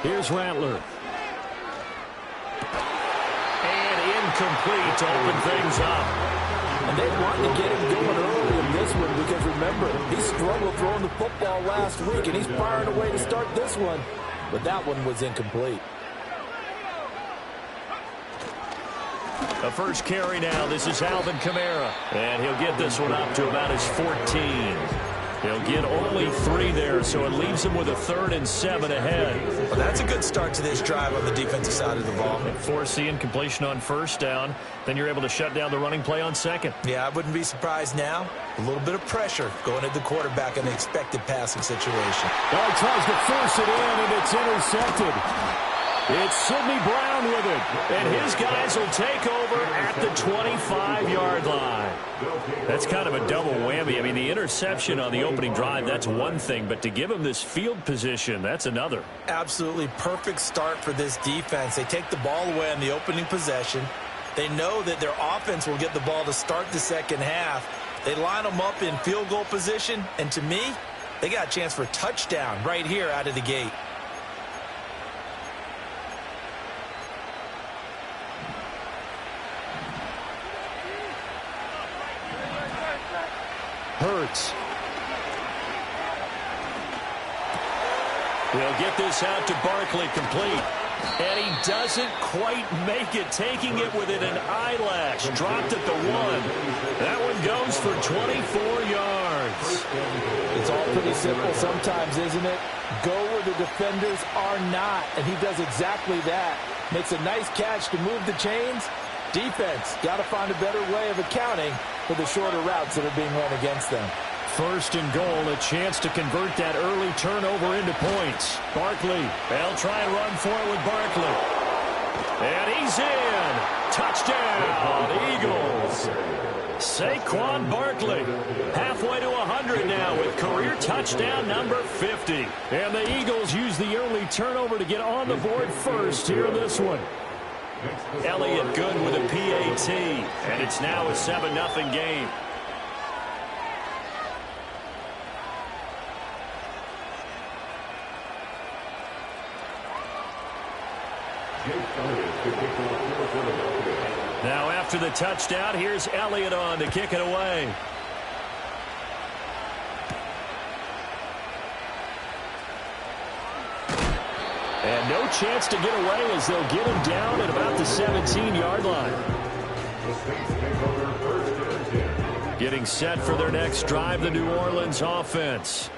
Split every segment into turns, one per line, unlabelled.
Here's Rattler. And incomplete to open things up.
And they wanted to get him going early in this one because, remember, he struggled throwing the football last week, and he's firing away to start this one. But that one was incomplete.
The first carry now. This is Alvin Kamara. And he'll get this one up to about his 14. He'll get only 3 there, so it leaves him with a 3rd and 7 ahead.
Well, that's a good start to this drive on the defensive side of the ball.
And force the incompletion on first down. Then you're able to shut down the running play on second.
Yeah, I wouldn't be surprised now. A little bit of pressure going at the quarterback in an expected passing situation.
Well, he tries to force it in, and it's intercepted. It's Sidney Brown with it, and his guys will take over at the 25-yard line. That's kind of a double whammy. I mean, the interception on the opening drive, that's one thing, but to give him this field position, that's another.
Absolutely perfect start for this defense. They take the ball away on the opening possession. They know that their offense will get the ball to start the second half. They line them up in field goal position, and to me, they got a chance for a touchdown right here out of the gate.
Hurts. He'll get this out to Barkley, complete. And he doesn't quite make it, taking it within an eyelash. Dropped at the 1. That one goes for 24 yards.
It's all pretty simple sometimes, isn't it? Go where the defenders are not, and he does exactly that. Makes a nice catch to move the chains. Defense, got to find a better way of accounting for the shorter routes that are being run against them.
First and goal, a chance to convert that early turnover into points. Barkley, they'll try and run for it with Barkley. And he's in. Touchdown, Eagles. Saquon Barkley, halfway to 100 now with career touchdown number 50. And the Eagles use the early turnover to get on the board first here in this one. Elliott good with a PAT, and it's now a 7-0 game. Now after the touchdown, here's Elliott on to kick it away. And no chance to get away as they'll get him down at about the 17-yard line. Getting set for their next drive, the New Orleans offense.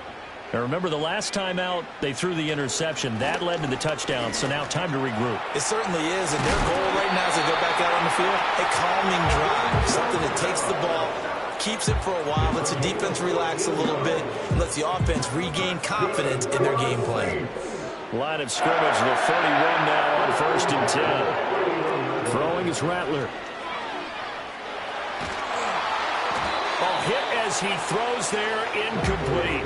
Now remember, the last time out, they threw the interception. That led to the touchdown, so now time to regroup.
It certainly is, and their goal right now as they go back out on the field, a calming drive, something that takes the ball, keeps it for a while, lets the defense relax a little bit, and lets the offense regain confidence in their game plan.
Line of scrimmage, the 31 now on 1st and 10. Throwing is Rattler. Oh, hit as he throws there, incomplete.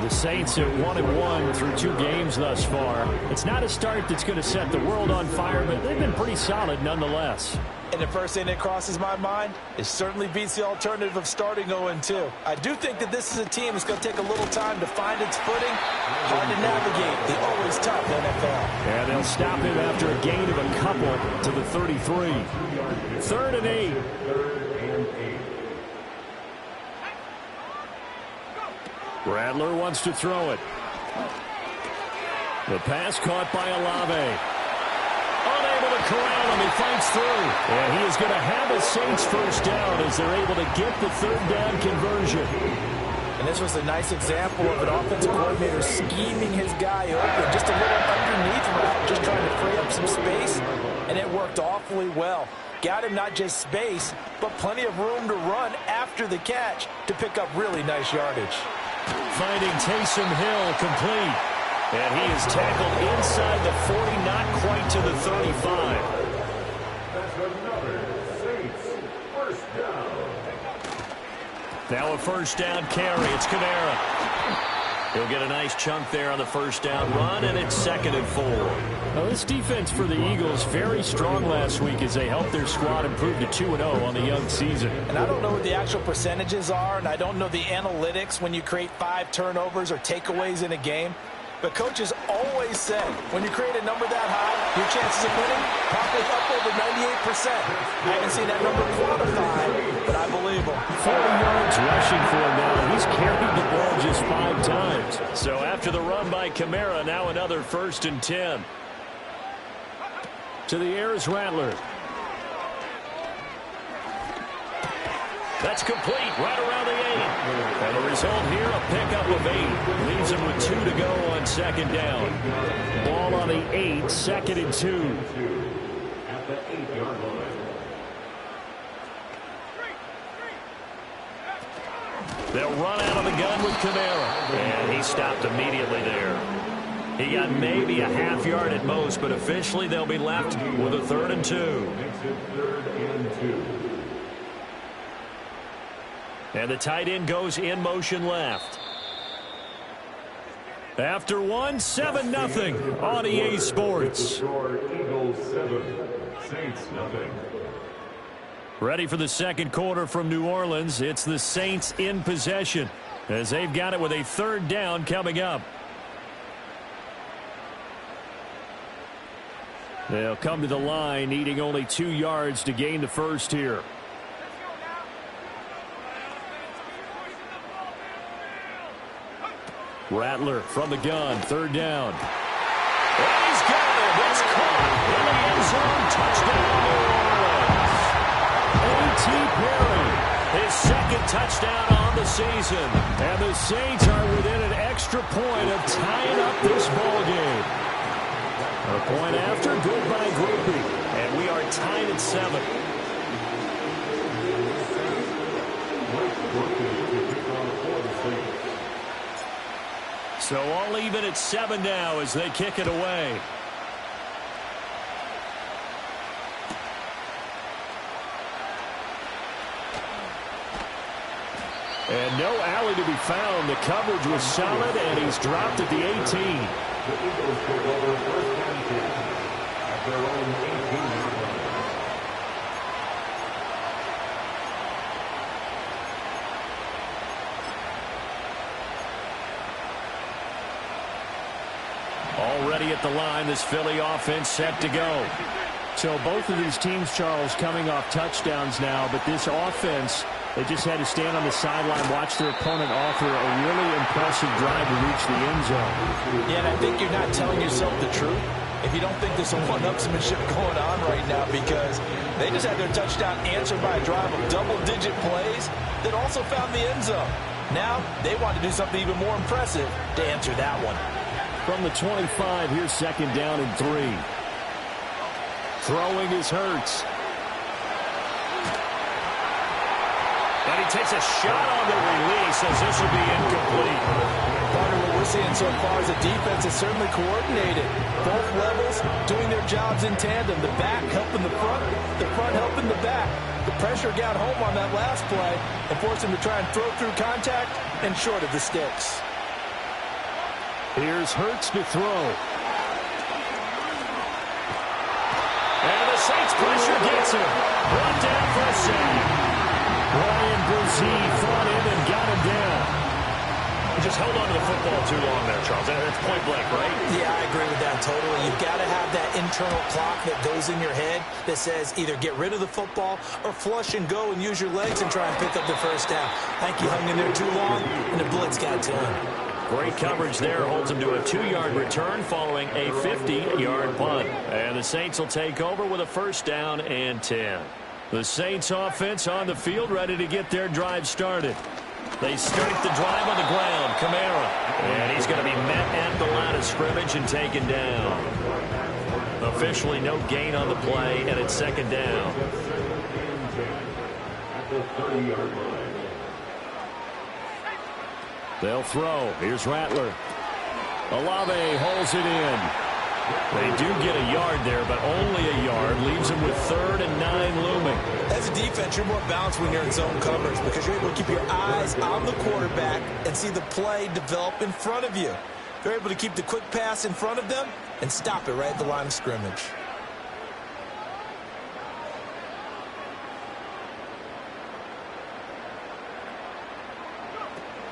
The Saints at 1-1 through 2 games thus far. It's not a start that's going to set the world on fire, but they've been pretty solid nonetheless.
And the first thing that crosses my mind, it certainly beats the alternative of starting 0-2. I do think that this is a team that's going to take a little time to find its footing. Hard to navigate the always tough NFL.
And they'll stop him after a gain of a couple to the 33. 3rd and 8. Rattler wants to throw it. The pass caught by Olave. Unable to corral him. He fights through. And he is going to have a Saints first down as they're able to get the 3rd down conversion.
And this was a nice example of an offensive coordinator scheming his guy open. Just a little underneath route, just trying to free up some space, and it worked awfully well. got him not just space, but plenty of room to run after the catch to pick up really nice yardage.
Finding Taysom Hill complete. And he is tackled inside the 40, not quite to the 35.
That's another Saints first down.
Now a first down carry. It's Kamara. He'll get a nice chunk there on the first down run, and it's 2nd and 4.
Now, this defense for the Eagles very strong last week as they helped their squad improve to 2-0 on the young season.
And I don't know what the actual percentages are, and I don't know the analytics when you create 5 turnovers or takeaways in a game. But coaches always say, when you create a number that high, your chances of winning probably up over 98%. I haven't seen that number quantified, but I believe him.
40 yards rushing for him now. He's carried the ball just 5 times.
So after the run by Kamara, now another 1st and 10.
To the air is Rattler.
That's complete, right around the 8. And the result here, a pickup of 8. Leaves him with 2 to go on 2nd down.
Ball on the 8, 2nd and 2.
At the 8-yard line.
They'll run out of the gun with Kamara. And he stopped immediately there. He got maybe a half yard at most, but officially they'll be left with a 3rd and 2.
Makes it 3rd and 2.
And the tight end goes in motion left. After 1, 7-0 on EA Sports.
Eagles 7, Saints nothing.
Ready for the second quarter from New Orleans. It's the Saints in possession as they've got it with a 3rd down coming up. They'll come to the line needing only 2 yards to gain the first here. Rattler from the gun, 3rd down. And he's got it. It's caught in the end zone. Touchdown, New Orleans. A.T. Perry, his 2nd touchdown on the season. And the Saints are within an extra point of tying up this ball game. A point after, good by Groupie. And we are tied at 7. So all even at 7 now as they kick it away. And no alley to be found. The coverage was solid, and he's dropped at the 18.
The Eagles take over first and 10 at their own 18-yard line.
Already at the line, this Philly offense set to go.
So both of these teams, Charles, coming off touchdowns now, but this offense, they just had to stand on the sideline, watch their opponent offer a really impressive drive to reach the end zone.
Yeah, and I think you're not telling yourself the truth if you don't think there's some one-upsmanship going on right now, because they just had their touchdown answered by a drive of double-digit plays that also found the end zone. Now they want to do something even more impressive to answer that one.
From the 25, here's 2nd down and 3.
Throwing is Hurts. And he takes a shot on the release as this will be incomplete.
Partner, what we're seeing so far is the defense is certainly coordinated. Both levels doing their jobs in tandem. The back helping the front helping the back. The pressure got home on that last play and forced him to try and throw through contact and short of the sticks.
Here's Hurts to throw.
And the Saints pressure gets him. Brought down for a sack.
Ryan Brzee fought in and got him down.
He just held on to the football too long there, Charles. That's point blank, right?
Yeah, I agree with that totally. You've got to have that internal clock that goes in your head that says either get rid of the football or flush and go and use your legs and try and pick up the first down. I think he hung in there too long, and the blitz got to him.
Great coverage there. Holds him to a 2-yard return following a 50-yard punt. And the Saints will take over with a 1st down and 10. The Saints offense on the field ready to get their drive started. They start the drive on the ground. Kamara. And he's going to be met at the line of scrimmage and taken down. Officially no gain on the play, and it's 2nd down.
30-yard line.
They'll throw. Here's Rattler. Olave holds it in. They do get a yard there, but only a yard. Leaves them with 3rd and 9 looming.
As a defense, you're more balanced when you're in zone coverage because you're able to keep your eyes on the quarterback and see the play develop in front of you. You're able to keep the quick pass in front of them and stop it right at the line of scrimmage.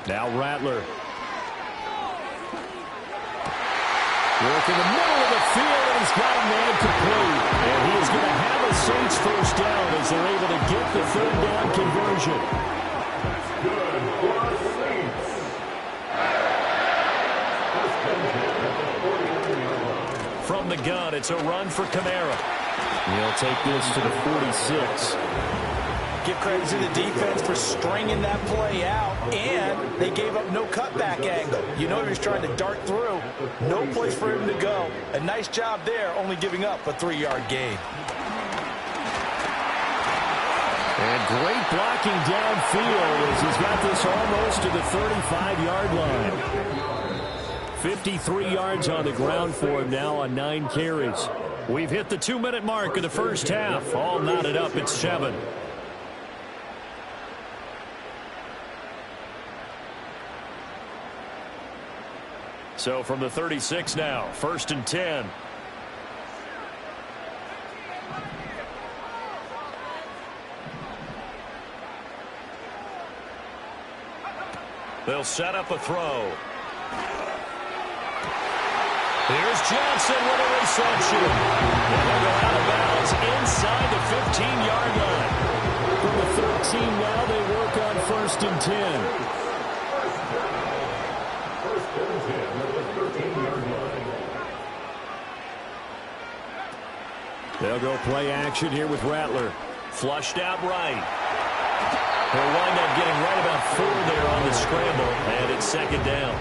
Now Rattler. Work in the middle of the field, and he's got a man complete. And he is going to have a Saints first down as they're able to get the 3rd down conversion.
Good for the Saints.
From the gun, it's a run for Kamara. He'll take this to the 46.
Give credit to the defense for stringing that play out, and they gave up no cutback angle. You know he was trying to dart through. No place for him to go. A nice job there, only giving up a 3-yard gain.
And great blocking downfield as he's got this almost to the 35-yard line. 53 yards on the ground for him now on 9 carries. We've hit the 2-minute mark of the first half. All knotted up at 7. So from the 36 now, 1st and 10. They'll set up a throw. Here's Johnson with a reception. And they'll go out of bounds inside the 15-yard line. From the 13 now, they work on 1st and 10. They'll go play action here with Rattler. Flushed out right. He'll wind up getting right about 4 there on the scramble, and it's 2nd down.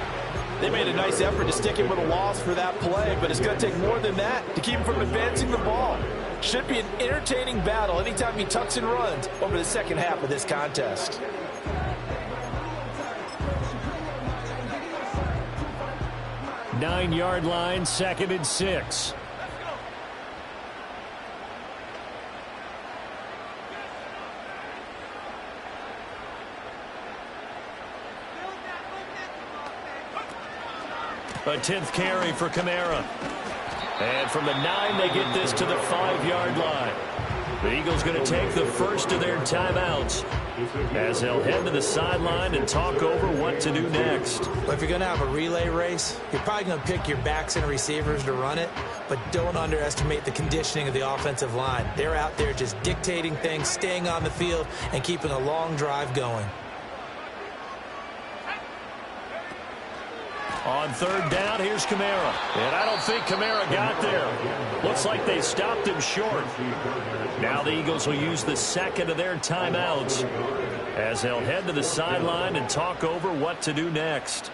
They made a nice effort to stick him with a loss for that play, but it's going to take more than that to keep him from advancing the ball. Should be an entertaining battle anytime he tucks and runs over the second half of this contest.
Nine-yard line, 2nd and 6. A 10th carry for Kamara. And from the 9, they get this to the 5-yard line. The Eagles going to take the first of their timeouts as they'll head to the sideline and talk over what to do next.
Well, if you're going to have a relay race, you're probably going to pick your backs and receivers to run it, but don't underestimate the conditioning of the offensive line. They're out there just dictating things, staying on the field, and keeping a long drive going.
On 3rd down, here's Kamara. And I don't think Kamara got there. Looks like they stopped him short. Now the Eagles will use the 2nd of their timeouts as they'll head to the sideline and talk over what to do next.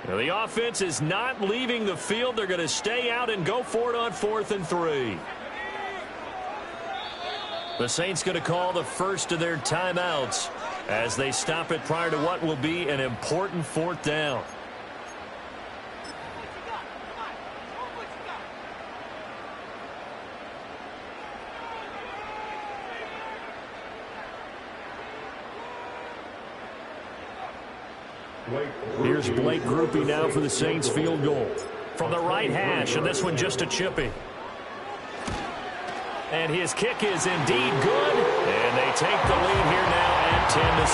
Now the offense is not leaving the field. They're going to stay out and go for it on 4th and 3. The Saints going to call the first of their timeouts as they stop it prior to what will be an important fourth down.
Here's Blake Groupie now for the Saints field goal.
From the right hash, and this one just a chippy. And his kick is indeed good, and they take the lead here now at 10-7.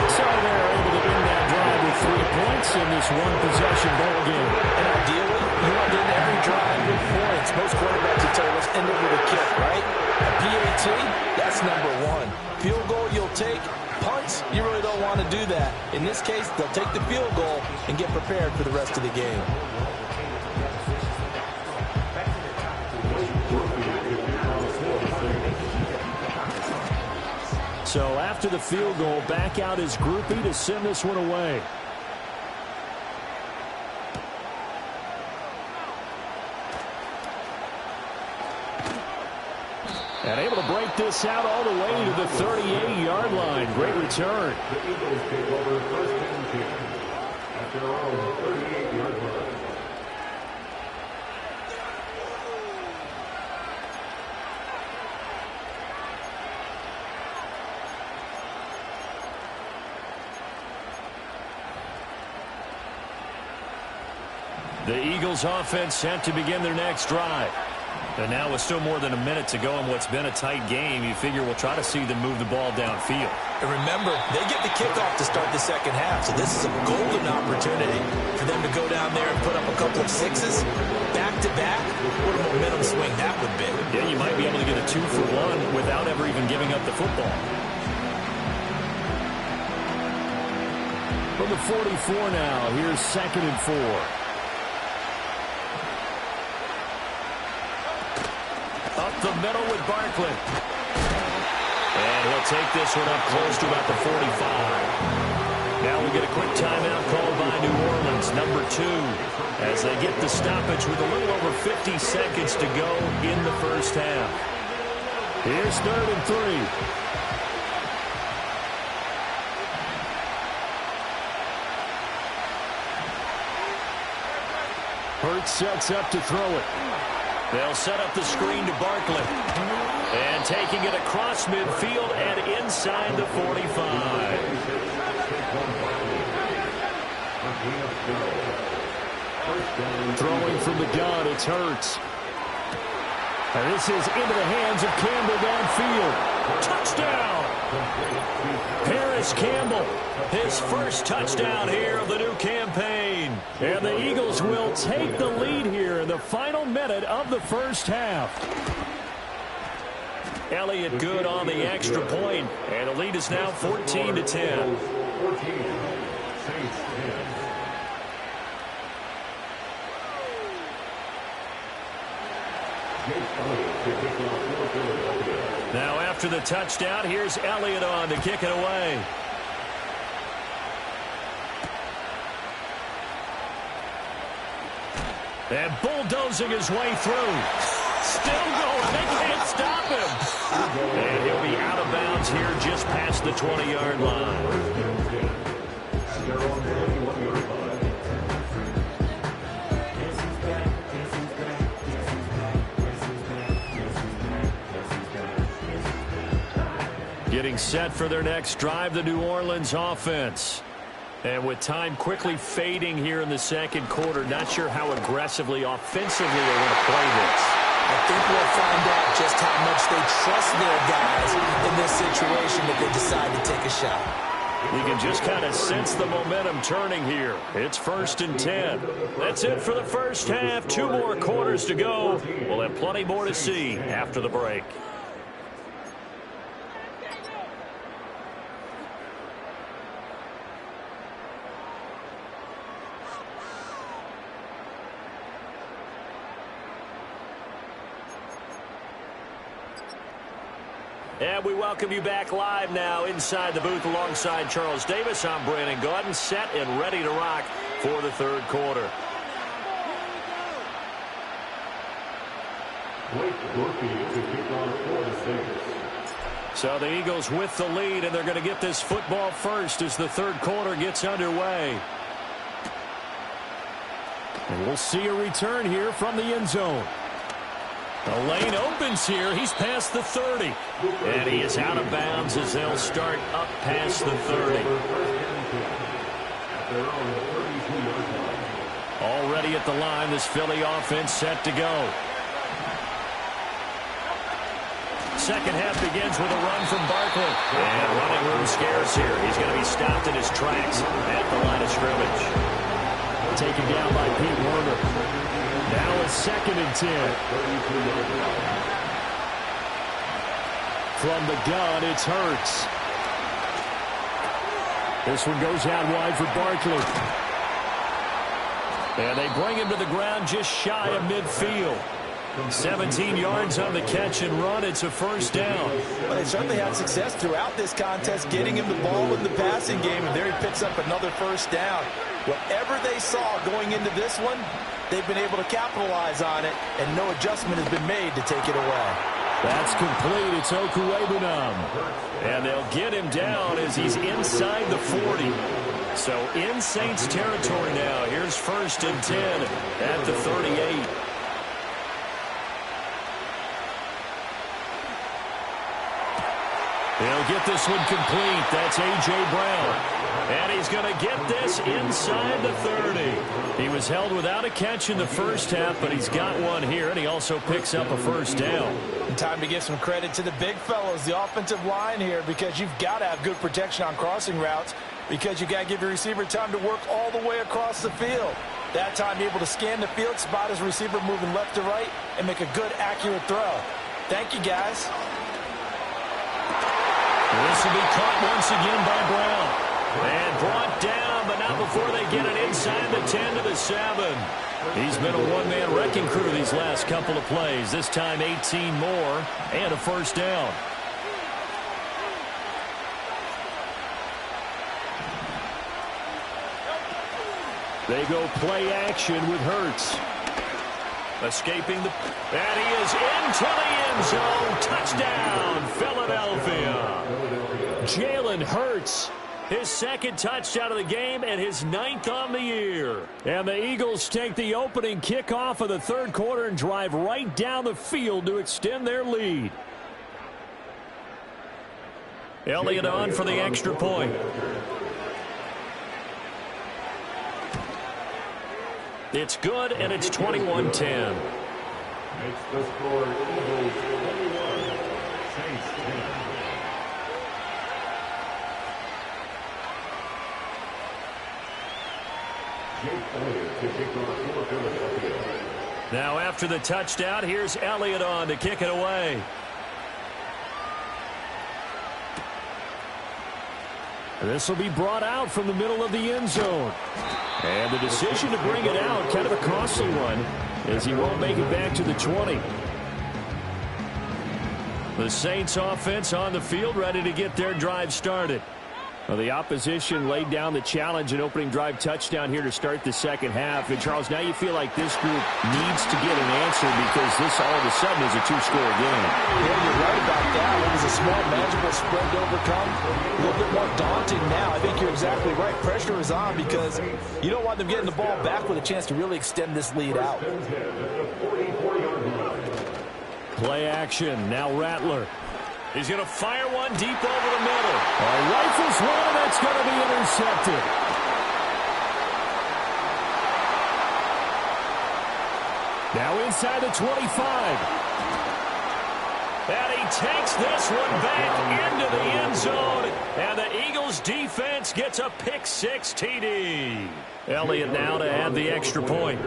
So they're able to end that drive with 3 points in this one-possession ball game.
And ideally, you want to end every drive with points. Most quarterbacks will tell you, let's end it with a kick, right? A PAT, that's number one. Field goal you'll take. Punts, you really don't want to do that. In this case, they'll take the field goal and get prepared for the rest of the game.
So after the field goal, back out is Groupie to send this one away. And able to break this out all the way to the 38-yard line. Great return.
The Eagles take over first and 10 at their own 38-yard line.
The Eagles offense set to begin their next drive. And now with still more than a minute to go in what's been a tight game, you figure we'll try to see them move the ball downfield.
And remember, they get the kickoff to start the second half, so this is a golden opportunity for them to go down there and put up a couple of sixes back-to-back. What a momentum swing that would be.
Yeah, you might be able to get a 2-for-1 without ever even giving up the football.
From the 44 now, here's 2nd and 4.
Up the middle with Barkley. And he'll take this one up close to about the 45. Now we get a quick timeout called by New Orleans, number 2, as they get the stoppage with a little over 50 seconds to go in the first half.
Here's 3rd and 3. Hurts sets up to throw it.
They'll set up the screen to Barkley. And taking it across midfield and inside the 45.
Throwing from the gun, it's Hurts. And this is into the hands of Campbell downfield.
Touchdown! Paris Campbell, his first touchdown here of the new campaign.
And the Eagles will take the lead here in the final minute of the first half.
Elliott good on the extra point, and the lead is now 14-10.
14, Saints 10.
Now after the touchdown, here's Elliott on to kick it away. And bulldozing his way through. Still going. They can't stop him. And he'll be out of bounds here just past the 20-yard line. Getting set for their next drive, the New Orleans offense. And with time quickly fading here in the second quarter, not sure how aggressively, offensively they're going to play this.
I think we'll find out just how much they trust their guys in this situation if they decide to take a shot.
You can just kind of sense the momentum turning here. It's 1st and 10. That's it for the first half. 2 more quarters to go. We'll have plenty more to see after the break. And we welcome you back live now inside the booth alongside Charles Davis. I'm Brandon Gaudin, set and ready to rock for the third quarter. So the Eagles with the lead, and they're going to get this football first as the third quarter gets underway. And we'll see a return here from the end zone. The lane opens here. He's past the 30. And he is out of bounds as they'll start up past the 30. Already at the line, this Philly offense set to go. Second half begins with a run from Barkley. And running room scarce here. He's going to be stopped in his tracks at the line of scrimmage.
Taken down by Pete Werner. Now it's 2nd and 10. From the gun, it's Hurts. This one goes out wide for Barkley. And they bring him to the ground just shy of midfield. 17 yards on the catch and run. It's a first down.
Well, they certainly had success throughout this contest, getting him the ball in the passing game, and there he picks up another first down. Whatever they saw going into this one, they've been able to capitalize on it, and no adjustment has been made to take it away.
That's complete. It's Okuwebunam. And they'll get him down as he's inside the 40. So in Saints territory now. Here's 1st and 10 at the 38. He'll get this one complete. That's A.J. Brown. And he's going to get this inside the 30. He was held without a catch in the first half, but he's got one here, and he also picks up a first down.
And time to give some credit to the big fellows, the offensive line here, because you've got to have good protection on crossing routes, because you've got to give your receiver time to work all the way across the field. That time, be able to scan the field, spot his receiver moving left to right, and make a good, accurate throw. Thank you, guys.
This will be caught once again by Brown. And brought down, but not before they get it inside the 10 to the 7. He's been a one-man wrecking crew these last couple of plays. This time 18 more and a first down.
They go play action with Hurts.
Escaping the... And he is into the end zone. Touchdown, Philadelphia. Jalen Hurts, his 2nd touchdown of the game and his 9th on the year.
And the Eagles take the opening kickoff of the third quarter and drive right down the field to extend their lead.
Elliott on for the extra point. It's good, and it's 21-10.
Makes the score Eagles 21, Saints 10.
Now after the touchdown, here's Elliott on to kick it away.
This will be brought out from the middle of the end zone. And the decision to bring it out, kind of a costly one, as he won't make it back to the 20.
The Saints offense on the field, ready to get their drive started.
Well, the opposition laid down the challenge and opening drive touchdown here to start the second half. And, Charles, now you feel like this group needs to get an answer because this all of a sudden is a two-score game.
Yeah, you're right about that. It was a small, manageable spread to overcome. A little bit more daunting now. I think you're exactly right. Pressure is on because you don't want them getting the ball back with a chance to really extend this lead out.
Play action. Now Rattler.
He's going to fire one deep over the middle.
Rifles one, and that's going to be intercepted. Now inside the 25.
And he takes this one back into the end zone. And the Eagles defense gets a pick-6 TD. Elliott now to add the extra point.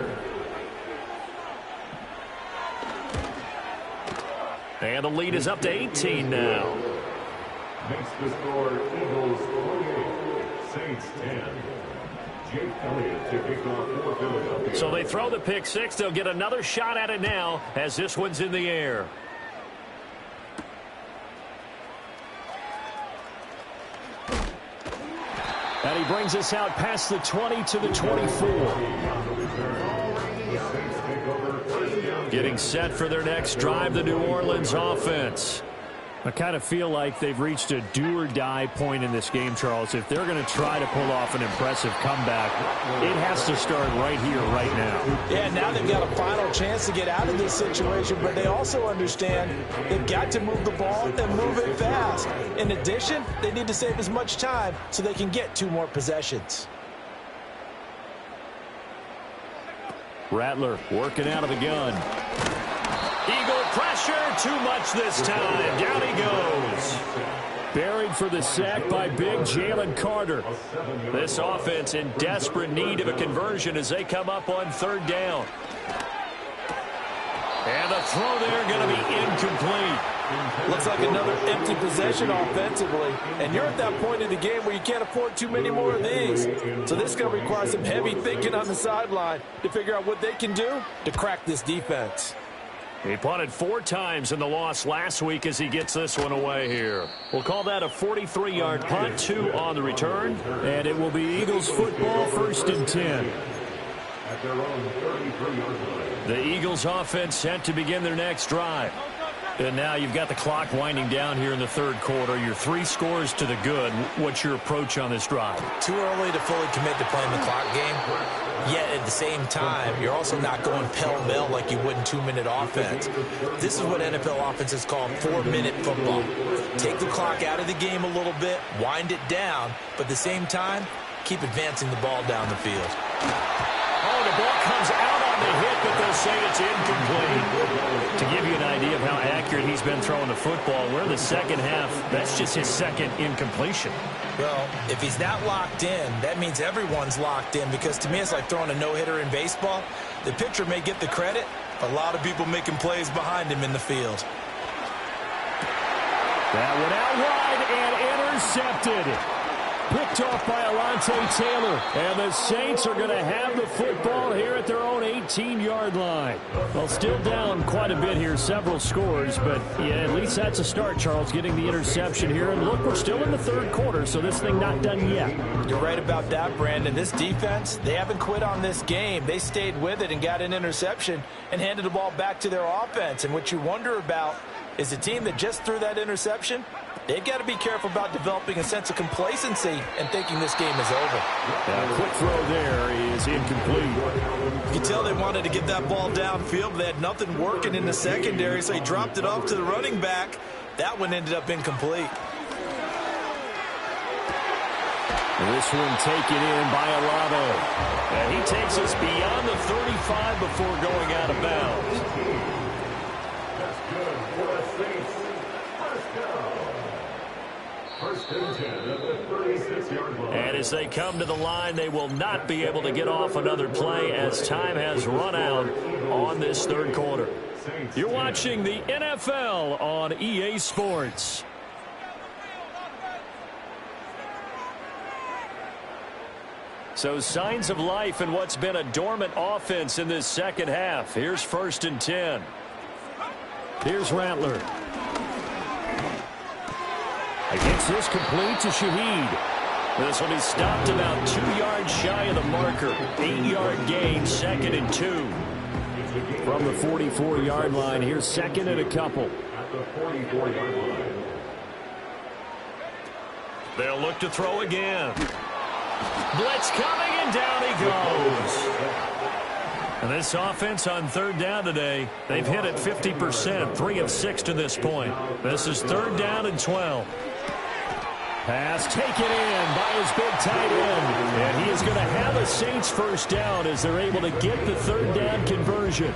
And the lead is up to 18 now.
Makes the score Eagles 28, Saints 10. Jake Elliott to kick off for Philadelphia.
So they throw the pick-6. They'll get another shot at it now as this one's in the air.
And he brings us out past the 20 to the 24.
Getting set for their next drive, the New Orleans offense.
I kind of feel like they've reached a do-or-die point in this game, Charles. If they're going to try to pull off an impressive comeback, it has to start right here, right now.
Yeah, now they've got a final chance to get out of this situation, but they also understand they've got to move the ball and move it fast. In addition, they need to save as much time so they can get 2 more possessions.
Rattler working out of the gun.
Eagle pressure, too much this time. Down he goes.
Buried for the sack by big Jalen Carter.
This offense in desperate need of a conversion as they come up on 3rd down. And the throw there going to be incomplete.
Looks like another empty possession offensively. And you're at that point in the game where you can't afford too many more of these. So this is going to require some heavy thinking on the sideline to figure out what they can do to crack this defense.
He punted 4 times in the loss last week as he gets this one away here. We'll call that a 43-yard punt, 2 on the return.
And it will be Eagles football, 1st and 10.
At their own 33-yard line.
The Eagles offense set to begin their next drive. And now you've got the clock winding down here in the 3rd quarter. You're 3 scores to the good. What's your approach on this drive?
Too early to fully commit to playing the clock game. Yet at the same time, you're also not going pell-mell like you would in 2-minute offense. This is what NFL offenses call 4-minute football. Take the clock out of the game a little bit, wind it down, but at the same time, keep advancing the ball down the field.
Oh, the ball comes out on the hit, but they'll say it's incomplete. To give you an idea of how accurate he's been throwing the football, we're in the second half. That's just his 2nd incompletion.
Well, if he's not locked in, that means everyone's locked in, because to me it's like throwing a no-hitter in baseball. The pitcher may get the credit, a lot of people making plays behind him in the field.
That one out wide and intercepted. Picked off by Alontae Taylor. And the Saints are going to have the football here at their own 18-yard line. Well, still down quite a bit here, several scores. But, yeah, at least that's a start, Charles, getting the interception here. And, look, we're still in the 3rd quarter, so this thing not done yet.
You're right about that, Brandon. This defense, they haven't quit on this game. They stayed with it and got an interception and handed the ball back to their offense. And what you wonder about is the team that just threw that interception, they've got to be careful about developing a sense of complacency and thinking this game is over.
A quick throw there is incomplete.
You can tell they wanted to get that ball downfield, but they had nothing working in the secondary, so he dropped it off to the running back. That one ended up incomplete.
This one taken in by Alado.
And he takes us beyond the 35 before going out of bounds.
That's good for the Saints. First and 10 at the 36-yard line.
And as they come to the line, they will not be able to get off another play as time has run out on this 3rd quarter. You're watching the NFL on EA Sports. So signs of life in what's been a dormant offense in this 2nd half. Here's 1st and 10.
Here's Rattler. Against this, complete to Shaheed.
This will be stopped about 2 yards shy of the marker. 8-yard gain, 2nd and 2.
From the 44-yard line, here's 2nd and a couple.
At the 44-yard line.
They'll look to throw again. Blitz coming, and down he goes. And this offense on 3rd down today, they've hit it 50%, 3 of 6 to this point. This is 3rd down and 12.
Pass taken in by his big tight end. And he is going to have a Saints 1st down as they're able to get the 3rd down conversion.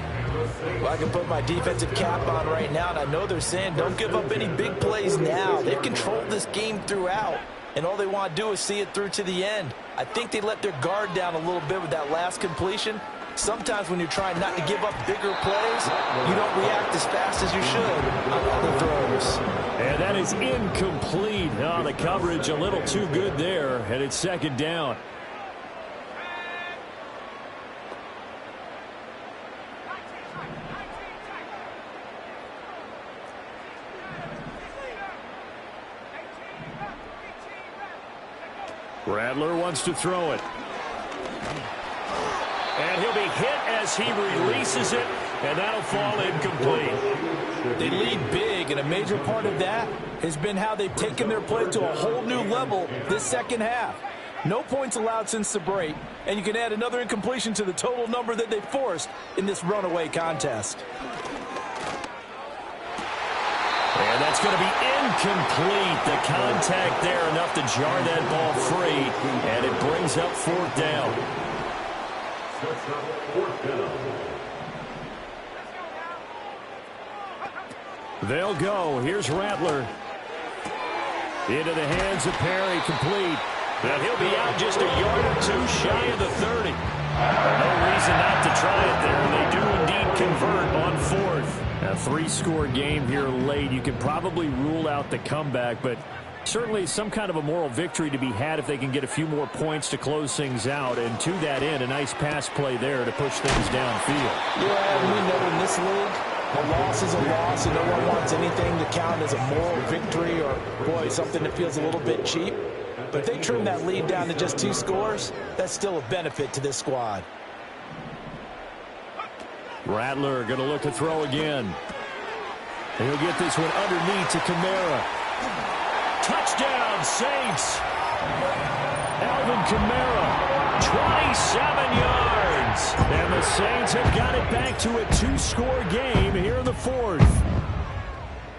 Well, I can put my defensive cap on right now, and I know they're saying don't give up any big plays now. They've controlled this game throughout, and all they want to do is see it through to the end. I think they let their guard down a little bit with that last completion. Sometimes when you're trying not to give up bigger plays, you don't react as fast as you should on other throws.
And that is incomplete. Oh, the coverage a little too good there, and it's 2nd down. Rattler wants to throw it.
And he'll be hit as he releases it. and that'll fall incomplete.
They lead big, and a major part of that has been how they've taken their play to a whole new level this second half. No points allowed since the break, and you can add another incompletion to the total number that they forced in this runaway contest.
And that's going to be incomplete. The contact there enough to jar that ball free, and it brings up fourth down.
Sets up fourth down.
They'll go. Here's Rattler. Into the hands of Perry, complete.
And he'll be out just a yard or two shy of the 30. No reason not to try it there. They do indeed convert on fourth.
A three-score game here late. You can probably rule out the comeback, but certainly some kind of a moral victory to be had if they can get a few more points to close things out. And to that end, a nice pass play there to push things downfield.
Yeah, we know in this league, a loss is a loss, and no one wants anything to count as a moral victory or, boy, something that feels a little bit cheap. But if they trim that lead down to just 2 scores, that's still a benefit to this squad.
Rattler going to look to throw again. And he'll get this one underneath to Kamara.
Touchdown, Saints.
Alvin Kamara, 27 yards. And the Saints have got it back to a 2-score game here in the fourth.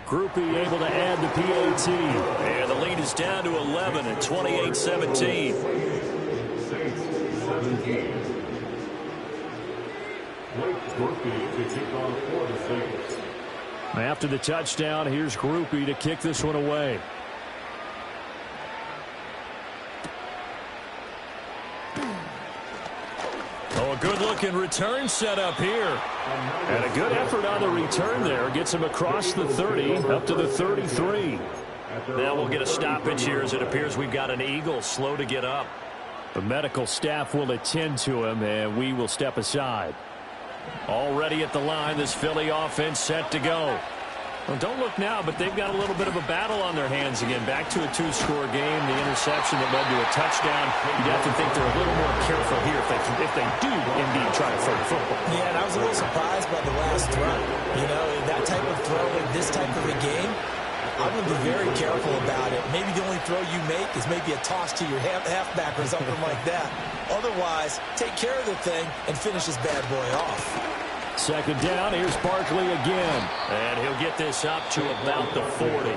Groupie able to add the PAT.
And the lead is down to 11 at 28-17.
Saints 17.
After the touchdown, here's Groupie to kick this one away.
Oh, a good-looking return set up here.
And a good effort on the return there. Gets him across the 30, up to the 33.
Now we'll get a stoppage here as it appears we've got an Eagle slow to get up.
The medical staff will attend to him, and we will step aside.
Already at the line, this Philly offense set to go.
Well, don't look now, but they've got a little bit of a battle on their hands again. Back to a 2-score game. The interception that led to a touchdown. You'd have to think they're a little more careful here if they do indeed try to throw the football.
Yeah, and I was a little surprised by the last throw. You know, that type of throw in this type of a game, I'm going to be very careful about it. Maybe the only throw you make is maybe a toss to your halfback or something like that. Otherwise, take care of the thing and finish this bad boy off.
Second down, here's Barkley again.
And he'll get this up to about the 40.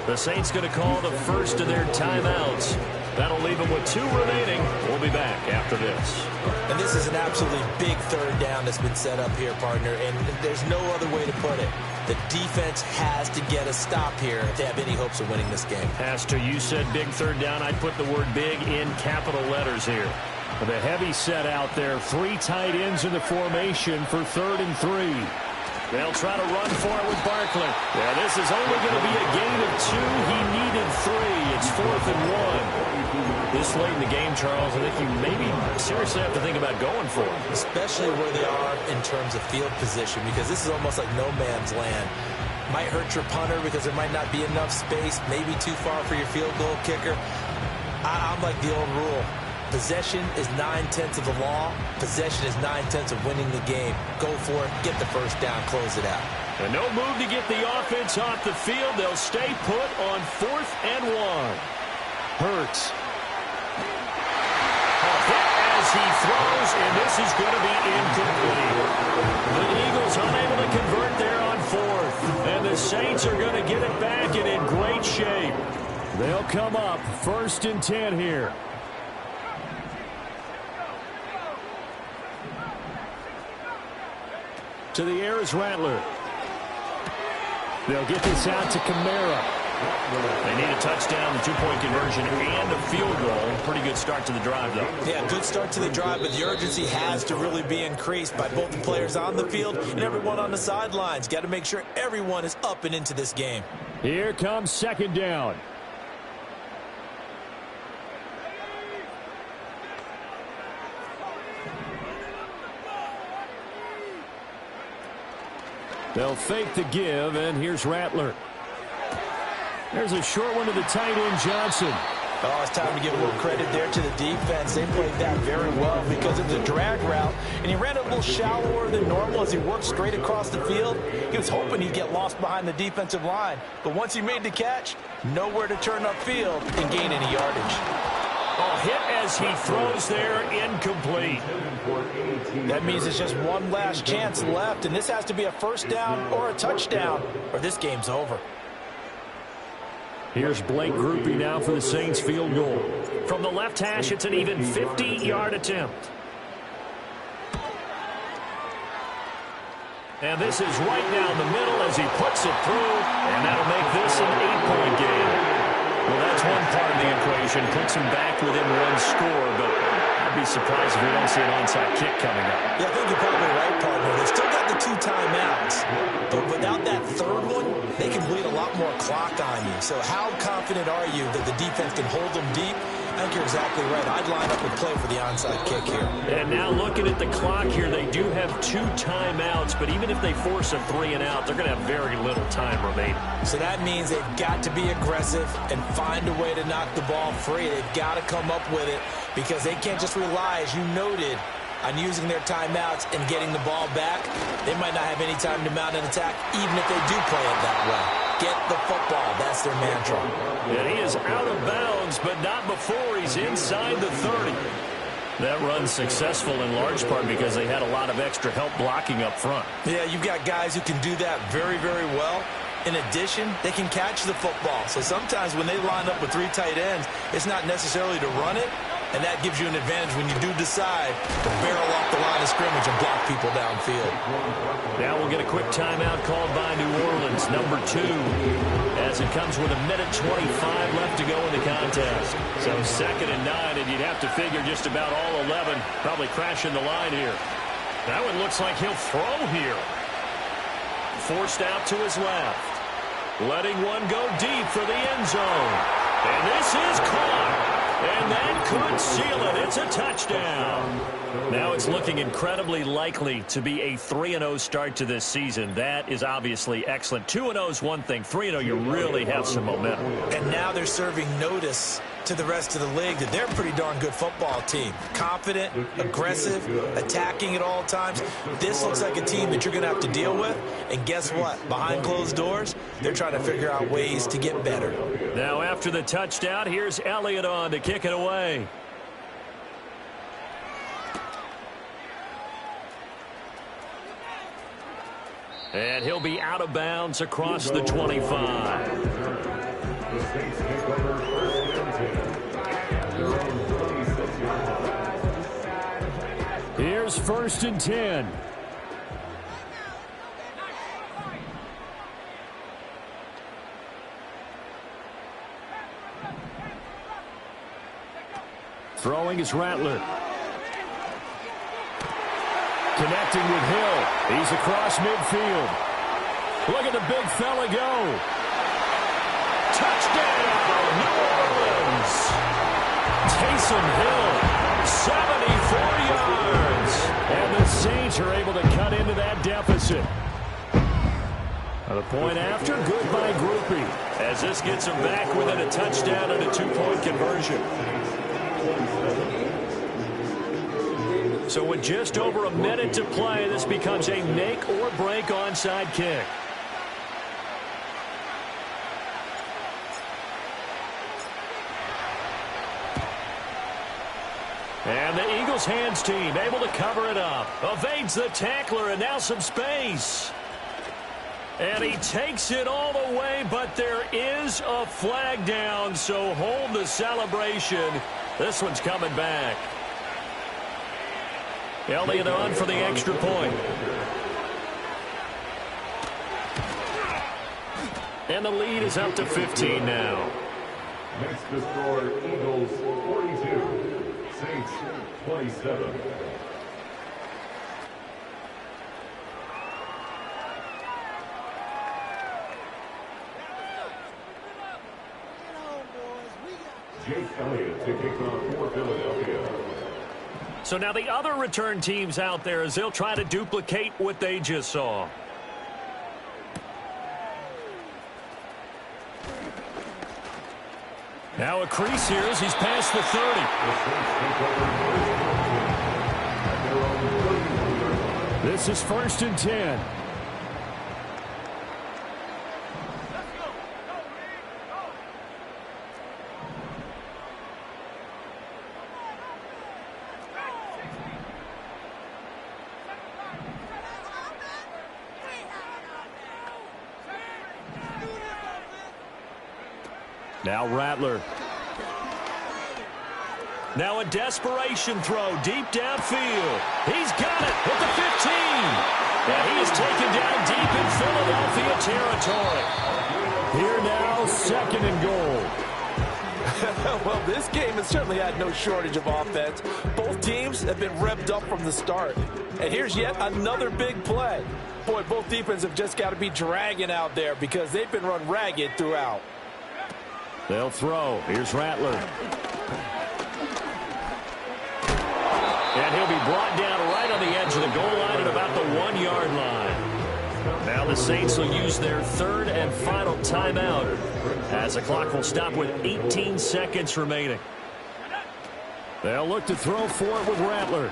The Saints going to call the first of their timeouts. That'll leave them with 2 remaining. We'll be back after this.
And this is an absolutely big third down that's been set up here, partner, and there's no other way to put it. The defense has to get a stop here if they have any hopes of winning this game.
As to you said big third down, I'd put the word big in capital letters here.
With a heavy set out there, 3 tight ends in the formation for 3rd and 3.
They'll try to run for it with Barkley. Yeah, this is only going to be a gain of 2. He needed 3. It's 4th and 1. This late in the game, Charles, I think you maybe seriously have to think about going for it.
Especially where they are in terms of field position, because this is almost like no man's land. Might hurt your punter because there might not be enough space, maybe too far for your field goal kicker. I'm like the old rule. Possession is 9/10 of the law. Possession is 9/10 of winning the game. Go for it. Get the first down. Close it out.
And no move to get the offense off the field. They'll stay put on 4th and 1.
Hurts.
A hit as he throws, and this is going to be incomplete. The Eagles unable to convert there on 4th. And the Saints are going to get it back and in great shape.
They'll come up 1st and 10 here. To the air is Rattler. They'll get this out to Kamara.
They need a touchdown, the 2-point conversion, and a field goal. Pretty good start to the drive, though.
Yeah, good start to the drive, but the urgency has to really be increased by both the players on the field and everyone on the sidelines. Got to make sure everyone is up and into this game.
Here comes 2nd down. They'll fake the give, and here's Rattler. There's a short one to the tight end, Johnson.
Oh, it's time to give a little credit there to the defense. They played that very well because it was a drag route, and he ran a little shallower than normal as he worked straight across the field. He was hoping he'd get lost behind the defensive line, but once he made the catch, nowhere to turn upfield and gain any yardage.
A hit as he throws there, incomplete.
That means it's just one last chance left, and this has to be a first down or a touchdown, or this game's over.
Here's Blake Groupie now for the Saints field goal. From the left hash, it's an even 50-yard attempt. And this is right down the middle as he puts it through, and that'll make this an 8-point game. Well, that's one part of the equation. Puts him back within one score, but I'd be surprised if we don't see an onside kick coming up.
Yeah, I think you're probably right, partner. They've still got the 2 timeouts, but without that third one, they can bleed a lot more clock on you. So how confident are you that the defense can hold them deep? I think you're exactly right. I'd line up and play for the onside kick here.
And now looking at the clock here, they do have 2 timeouts, but even if they force a 3 and out, they're going to have very little time remaining.
So that means they've got to be aggressive and find a way to knock the ball free. They've got to come up with it because they can't just rely, as you noted, on using their timeouts and getting the ball back. They might not have any time to mount an attack, even if they do play it that way. Get the football. That's their mantra.
And he is out of bounds, but not before he's inside the 30. That run's successful in large part because they had a lot of extra help blocking up front.
Yeah, you've got guys who can do that very, very well. In addition, they can catch the football. So sometimes when they line up with 3 tight ends, it's not necessarily to run it, and that gives you an advantage when you do decide to barrel off the line of scrimmage and block people downfield.
Now we'll get a quick timeout called by New Orleans, number 2, as it comes with 1:25 left to go in the contest. So 2nd and 9, and you'd have to figure just about all 11 probably crashing the line here. That one looks like he'll throw here. Forced out to his left. Letting one go deep for the end zone. And this is caught. And that could seal it. It's a touchdown. Now it's looking incredibly likely to be a 3-0 start to this season. That is obviously excellent. 2-0 is one thing. 3-0, you really have some momentum.
And now they're serving notice to the rest of the league that they're a pretty darn good football team. Confident, aggressive, attacking at all times. This looks like a team that you're going to have to deal with. And guess what? Behind closed doors, they're trying to figure out ways to get better.
Now after the touchdown, here's Elliott on to kick it away. And he'll be out of bounds across the 25.
The Saints take over 1st and 10.
Here's 1st and 10. Throwing is Rattler. Connecting with Hill. He's across midfield. Look at the big fella go. Touchdown, New Orleans. Taysom Hill, 74 yards. And the Saints are able to cut into that deficit. The point after, good by Groupie, as this gets them back within a touchdown and a 2-point conversion. So with just over a minute to play, this becomes a make or break onside kick. And the Eagles hands team able to cover it up. Evades the tackler and now some space. And he takes it all the way, but there is a flag down, so hold the celebration. This one's coming back. Elliott on for the extra point. And the lead is up to 15 now.
Next to score, Eagles 42, Saints 27. Jake Elliott to kick off for Philadelphia.
So now the other return teams out there as they'll try to duplicate what they just saw.
Now a crease here as he's past the 30.
This is 1st and 10. Now Rattler.
Now a desperation throw deep downfield. He's got it at the 15. And he is taken down deep in Philadelphia territory.
Here now, 2nd and goal.
Well, this game has certainly had no shortage of offense. Both teams have been revved up from the start. And here's yet another big play. Boy, both defenses have just got to be dragging out there because they've been run ragged throughout.
They'll throw. Here's Rattler.
And he'll be brought down right on the edge of the goal line at about the 1-yard line. Now the Saints will use their 3rd and final timeout as the clock will stop with 18 seconds remaining.
They'll look to throw for it with Rattler.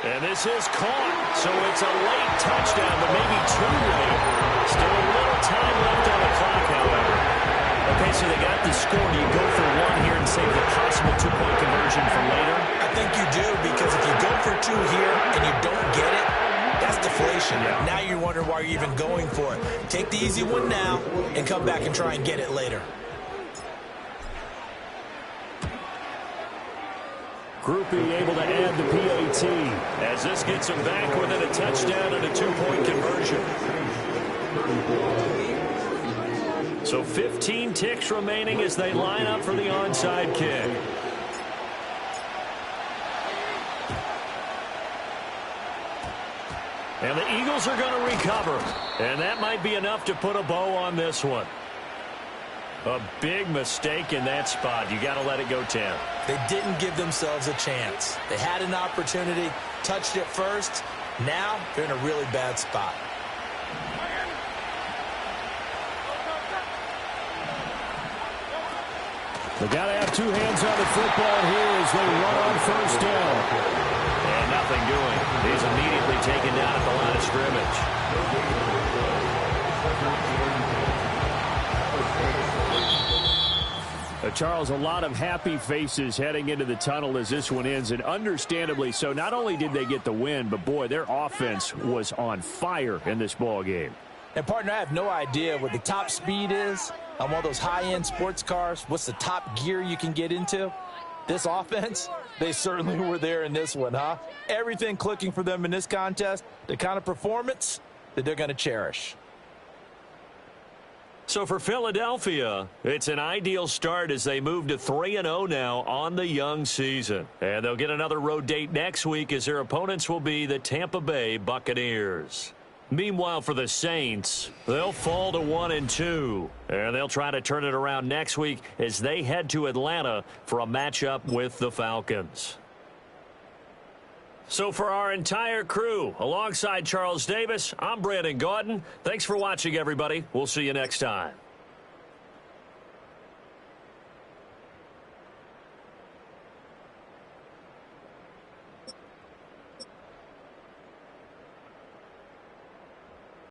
And this is caught, so it's a late touchdown, but maybe too late. Still a little time left on the clock, however. Okay, so they got the score. Do you go for 1 here and save the possible 2-point conversion for later?
I think you do, because if you go for 2 here and you don't get it, that's deflation.
Yeah.
Now you're wondering why you're even going for it. Take the easy one now and come back and try and get it later.
Groupie able to add the PAT.
As this gets them back within a touchdown and a 2-point conversion. So 15 ticks remaining as they line up for the onside kick. And the Eagles are going to recover. And that might be enough to put a bow on this one. A big mistake in that spot. You got to let it go 10.
They didn't give themselves a chance. They had an opportunity, touched it first. Now they're in a really bad spot.
They got to have 2 hands on the football here as they run on 1st down.
And nothing doing. He's immediately taken down at the line of scrimmage.
Charles, a lot of happy faces heading into the tunnel as this one ends, and understandably so. Not only did they get the win, but boy, their offense was on fire in this ball game.
And, partner, I have no idea what the top speed is on one of those high-end sports cars. What's the top gear you can get into? This offense, they certainly were there in this one, huh? Everything clicking for them in this contest, the kind of performance that they're going to cherish.
So for Philadelphia, it's an ideal start as they move to 3-0 now on the young season. And they'll get another road date next week as their opponents will be the Tampa Bay Buccaneers. Meanwhile, for the Saints, they'll fall to 1-2. And they'll try to turn it around next week as they head to Atlanta for a matchup with the Falcons. So for our entire crew, alongside Charles Davis, I'm Brandon Gaudin. Thanks for watching, everybody. We'll see you next time.